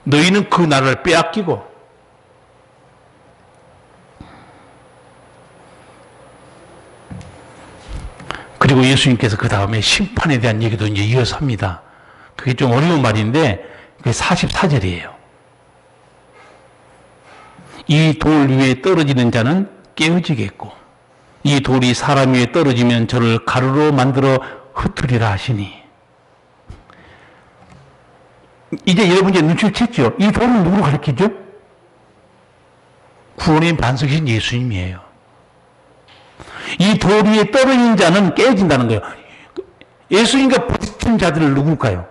너희는 그 나라를 빼앗기고 그리고 예수님께서 그 다음에 심판에 대한 얘기도 이제 이어서 합니다. 그게 좀 어려운 말인데 그게 44절이에요. 이 돌 위에 떨어지는 자는 깨어지겠고 이 돌이 사람 위에 떨어지면 저를 가루로 만들어 흩으리라 하시니 이제 여러분 이제 눈치를 챘죠? 이 돌은 누구를 가리키죠? 구원의 반석이신 예수님이에요. 이 돌 위에 떨어진 자는 깨진다는 거예요. 예수님과 부딪힌 자들은 누굴까요?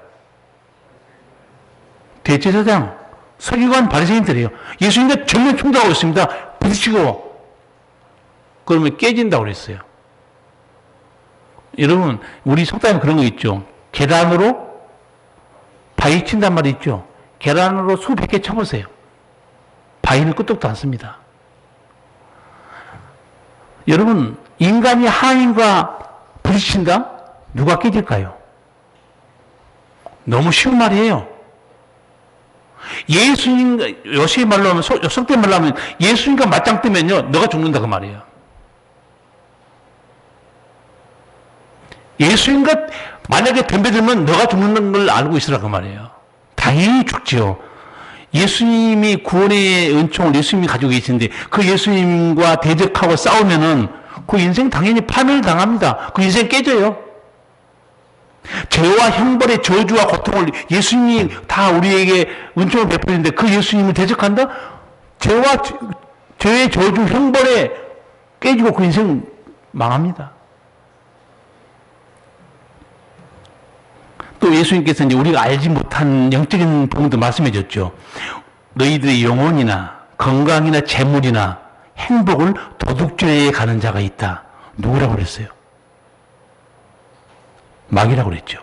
대제사장, 서기관, 바리새인들이에요. 예수님과 정면 충돌하고 있습니다. 부딪히고 그러면 깨진다고 그랬어요. 여러분, 우리 속담에 그런 거 있죠. 계란으로 바위 친단 말이 있죠. 계란으로 수백 개 쳐보세요. 바위는 끄떡도 않습니다. 여러분, 인간이 하나님과 부딪힌다? 누가 깨질까요? 너무 쉬운 말이에요. 예수님, 요새 말로 하면, 속된 말로 하면 예수님과 맞짱 뜨면요, 너가 죽는다 그 말이에요. 예수님과 만약에 덤벼들면 너가 죽는 걸 알고 있으라 그 말이에요. 당연히 죽지요. 예수님이 구원의 은총을 예수님이 가지고 계시는데 그 예수님과 대적하고 싸우면은 그 인생 당연히 파멸을 당합니다. 그 인생 깨져요. 죄와 형벌의 저주와 고통을 예수님이 다 우리에게 은총을 베푸는데 그 예수님을 대적한다? 죄의 저주, 형벌에 깨지고 그 인생 망합니다. 또 예수님께서 이제 우리가 알지 못한 영적인 부분도 말씀해 줬죠. 너희들의 영혼이나 건강이나 재물이나 행복을 도둑질에 가는 자가 있다. 누구라고 그랬어요? 마귀라고 그랬죠.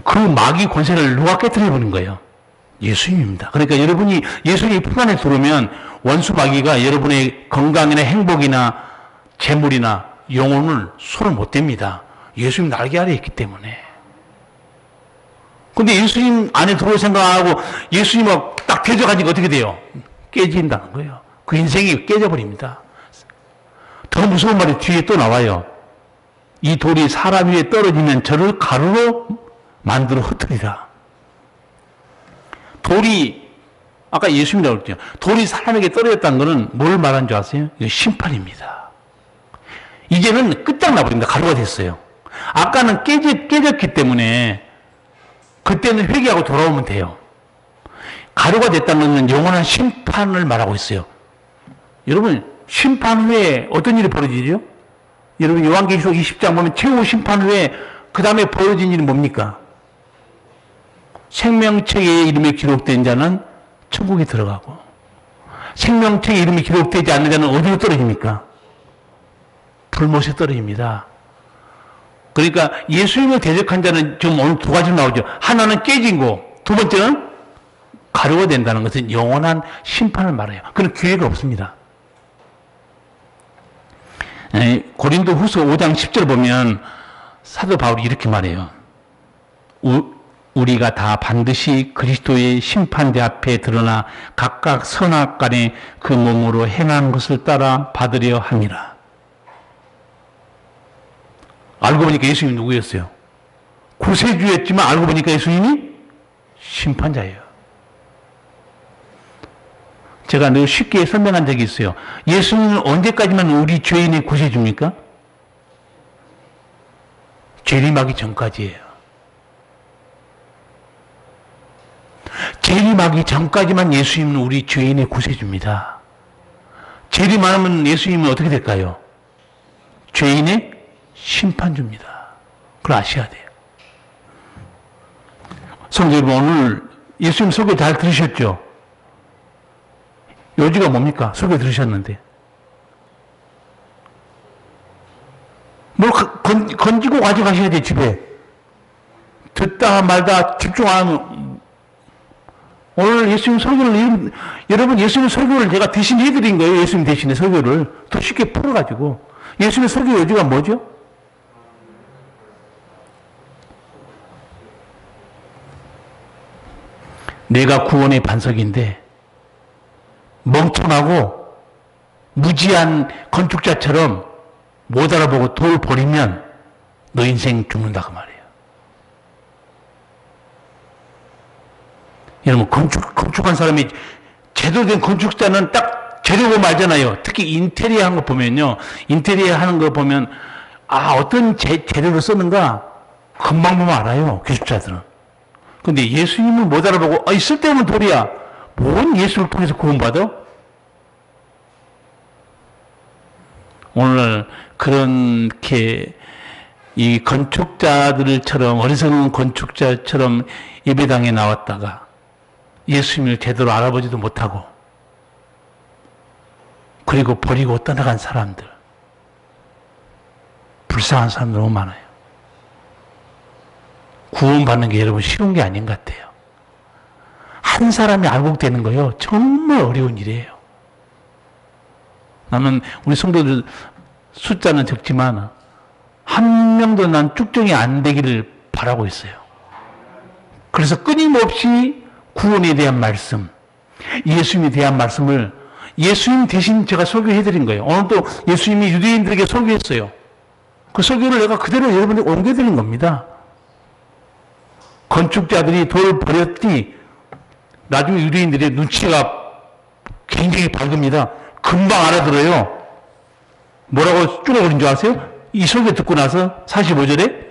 그 마귀 권세를 누가 깨뜨려 버린 거예요? 예수님입니다. 그러니까 여러분이 예수님 품 안에 들어오면 원수 마귀가 여러분의 건강이나 행복이나 재물이나 영혼을 손을 못 댑니다. 예수님 날개 아래에 있기 때문에. 근데 예수님 안에 들어올 생각하고 예수님하고 딱 대적하니까 어떻게 돼요? 깨진다는 거예요. 그 인생이 깨져버립니다. 더 무서운 말이 뒤에 또 나와요. 이 돌이 사람 위에 떨어지면 저를 가루로 만들어 흩으리라. 돌이, 아까 예수님이라고 그랬죠. 돌이 사람에게 떨어졌다는 것은 뭘 말하는 줄 아세요? 이거 심판입니다. 이제는 끝장나버립니다. 가루가 됐어요. 아까는 깨졌기 때문에 그때는 회개하고 돌아오면 돼요. 가루가 됐다는 건 영원한 심판을 말하고 있어요. 여러분, 심판 후에 어떤 일이 벌어지죠? 여러분, 요한계시록 20장 보면 최후 심판 후에 그 다음에 벌어진 일이 뭡니까? 생명책에 이름이 기록된 자는 천국에 들어가고, 생명책에 이름이 기록되지 않는 자는 어디로 떨어집니까? 불못에 떨어집니다. 그러니까 예수님을 대적한 자는 지금 오늘 두 가지로 나오죠. 하나는 깨진 거, 두 번째는 가루가 된다는 것은 영원한 심판을 말해요. 그런 기회가 없습니다. 고린도 후서 5장 10절 보면 사도 바울이 이렇게 말해요. 우리가 다 반드시 그리스도의 심판대 앞에 드러나 각각 선악간에 그 몸으로 행한 것을 따라 받으려 함이라. 알고 보니까 예수님이 누구였어요? 구세주였지만 알고 보니까 예수님이 심판자예요. 제가 늘 쉽게 설명한 적이 있어요. 예수님은 언제까지만 우리 죄인의 구세주입니까? 재림하기 전까지예요. 재림하기 전까지만 예수님은 우리 죄인의 구세주입니다. 재림하면 예수님은 어떻게 될까요? 죄인의 심판주입니다. 그걸 아셔야 돼요. 성도 여러분, 오늘 예수님 설교 잘 들으셨죠? 요지가 뭡니까? 설교 들으셨는데. 뭘 건지고 가져가셔야 돼, 집에. 듣다 말다 집중 안 하면. 오늘 예수님 설교를, 여러분 예수님 설교를 제가 대신 해드린 거예요. 예수님 대신에 설교를. 더 쉽게 풀어가지고. 예수님 설교 요지가 뭐죠? 내가 구원의 반석인데, 멍청하고 무지한 건축자처럼 못 알아보고 돌 버리면 너 인생 죽는다 그 말이에요. 여러분, 건축한 사람이 제대로 된 건축자는 딱 재료고 말잖아요. 특히 인테리어 하는 거 보면요. 인테리어 하는 거 보면 어떤 재료를 쓰는가 금방 보면 알아요. 기술자들은. 근데 예수님은 못 알아보고 쓸데없는 돌이야. 뭔 예수를 통해서 구원받아? 오늘 그렇게 이 건축자들처럼 어리석은 건축자처럼 예배당에 나왔다가 예수님을 제대로 알아보지도 못하고 그리고 버리고 떠나간 사람들, 불쌍한 사람들 너무 많아요. 구원받는 게 여러분 쉬운 게 아닌 것 같아요. 한 사람이 알곡되는 거요. 정말 어려운 일이에요. 나는 우리 성도들 숫자는 적지만 한 명도 난 쭉정이 안 되기를 바라고 있어요. 그래서 끊임없이 구원에 대한 말씀, 예수님에 대한 말씀을 예수님 대신 제가 설교해드린 거예요. 오늘도 예수님이 유대인들에게 설교했어요. 그 설교를 내가 그대로 여러분들에게 옮겨드린 겁니다. 건축자들이 돌을 버렸더니 나중에 유대인들의 눈치가 굉장히 밝습니다. 금방 알아들어요. 뭐라고 줄어버린 줄 아세요? 이 설교 듣고 나서 45절에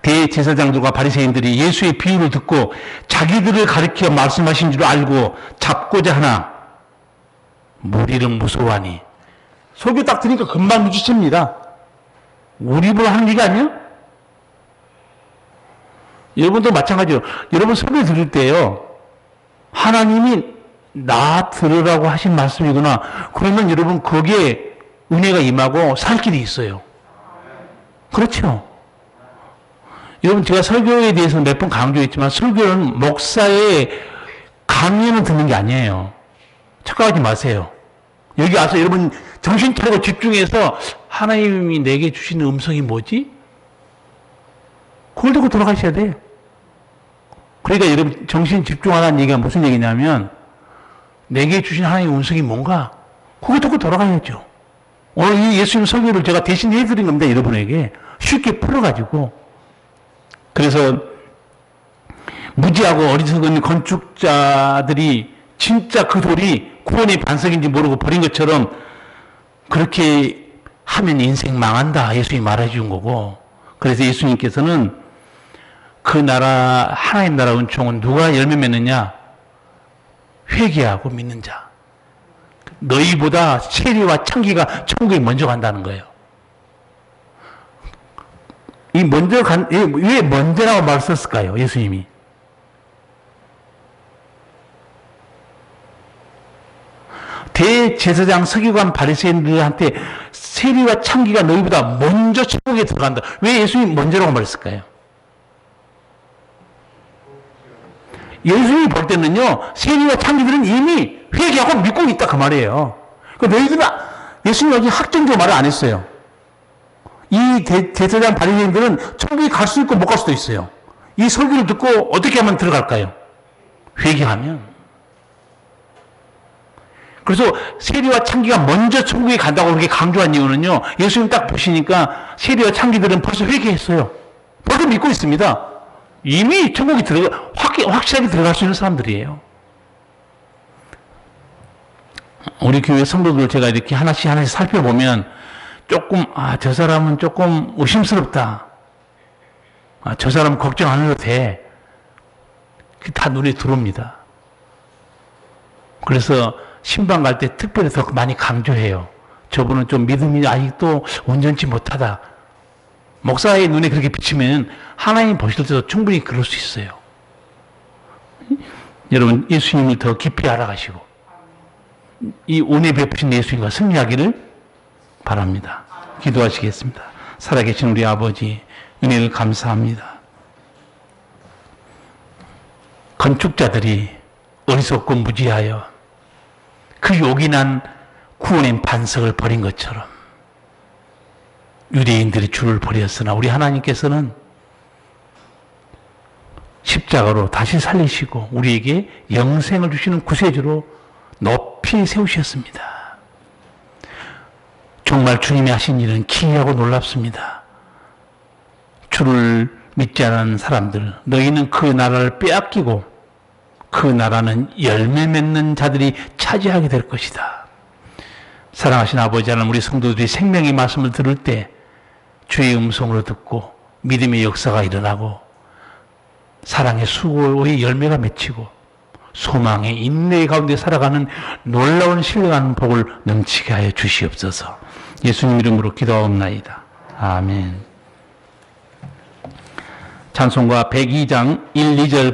대제사장들과 바리새인들이 예수의 비유를 듣고 자기들을 가리켜 말씀하신 줄 알고 잡고자 하나 무리를 무서워하니. 설교 딱 들으니까 금방 눈치챕니다. 우리 입으로 하는 얘기 아니야? 여러분도 마찬가지로 여러분 설교 들을 때요, 하나님이 나 들으라고 하신 말씀이구나. 그러면 여러분 거기에 은혜가 임하고 살 길이 있어요. 그렇죠? 여러분 제가 설교에 대해서 몇 번 강조했지만 설교는 목사의 강의는 듣는 게 아니에요. 착각하지 마세요. 여기 와서 여러분 정신 차리고 집중해서 하나님이 내게 주시는 음성이 뭐지? 그걸 듣고 돌아가셔야 돼. 그러니까 여러분 정신 집중하라는 얘기가 무슨 얘기냐면 내게 주신 하나님의 음성이 뭔가 그거 듣고 돌아가야죠. 오늘 이 예수님 설교를 제가 대신 해드린 겁니다. 여러분에게 쉽게 풀어가지고. 그래서 무지하고 어리석은 건축자들이 진짜 그 돌이 구원의 반석인지 모르고 버린 것처럼 그렇게 하면 인생 망한다. 예수님이 말해 준 거고. 그래서 예수님께서는 그 나라, 하나님 나라 은총은 누가 열매 맺느냐? 회개하고 믿는 자. 너희보다 세리와 창기가 천국에 먼저 간다는 거예요. 왜 먼저라고 말을 썼을까요? 예수님이. 대제사장 서기관 바리새인들한테 세리와 창기가 너희보다 먼저 천국에 들어간다. 왜 예수님이 먼저라고 말했을까요? 예수님이 볼 때는요, 세리와 창기들은 이미 회개하고 믿고 있다 그 말이에요. 너희들은 예수님이 아직 확정적으로 말을 안 했어요. 이 대제사장 바리새인들은 천국에 갈 수 있고 못 갈 수도 있어요. 이 설교를 듣고 어떻게 하면 들어갈까요? 회개하면. 그래서 세리와 창기가 먼저 천국에 간다고 그렇게 강조한 이유는요, 예수님 딱 보시니까 세리와 창기들은 벌써 회개했어요. 벌써 믿고 있습니다. 이미 천국에 확실하게 들어갈 수 있는 사람들이에요. 우리 교회 성도들 제가 이렇게 하나씩 살펴보면 조금, 저 사람은 조금 의심스럽다. 저 사람 걱정 안 해도 돼. 그게 다 눈에 들어옵니다. 그래서 신방 갈 때 특별히 더 많이 강조해요. 저분은 좀 믿음이 아직도 온전치 못하다. 목사의 눈에 그렇게 비치면 하나님 보실 때도 충분히 그럴 수 있어요. 여러분, 예수님을 더 깊이 알아가시고 이 은혜 베푸신 예수님과 승리하기를 바랍니다. 기도하시겠습니다. 살아계신 우리 아버지, 은혜를 감사합니다. 건축자들이 어리석고 무지하여 그 요긴한 구원의 반석을 버린 것처럼 유대인들이 줄을 버렸으나 우리 하나님께서는 십자가로 다시 살리시고 우리에게 영생을 주시는 구세주로 높이 세우셨습니다. 정말 주님이 하신 일은 기이하고 놀랍습니다. 주를 믿지 않은 사람들, 너희는 그 나라를 빼앗기고 그 나라는 열매 맺는 자들이 차지하게 될 것이다. 사랑하신 아버지 하나님, 우리 성도들이 생명의 말씀을 들을 때 주의 음성으로 듣고 믿음의 역사가 일어나고 사랑의 수고의 열매가 맺히고 소망의 인내 가운데 살아가는 놀라운 신령한 복을 넘치게 하여 주시옵소서. 예수님 이름으로 기도하옵나이다. 아멘. 찬송가 102장 1, 2절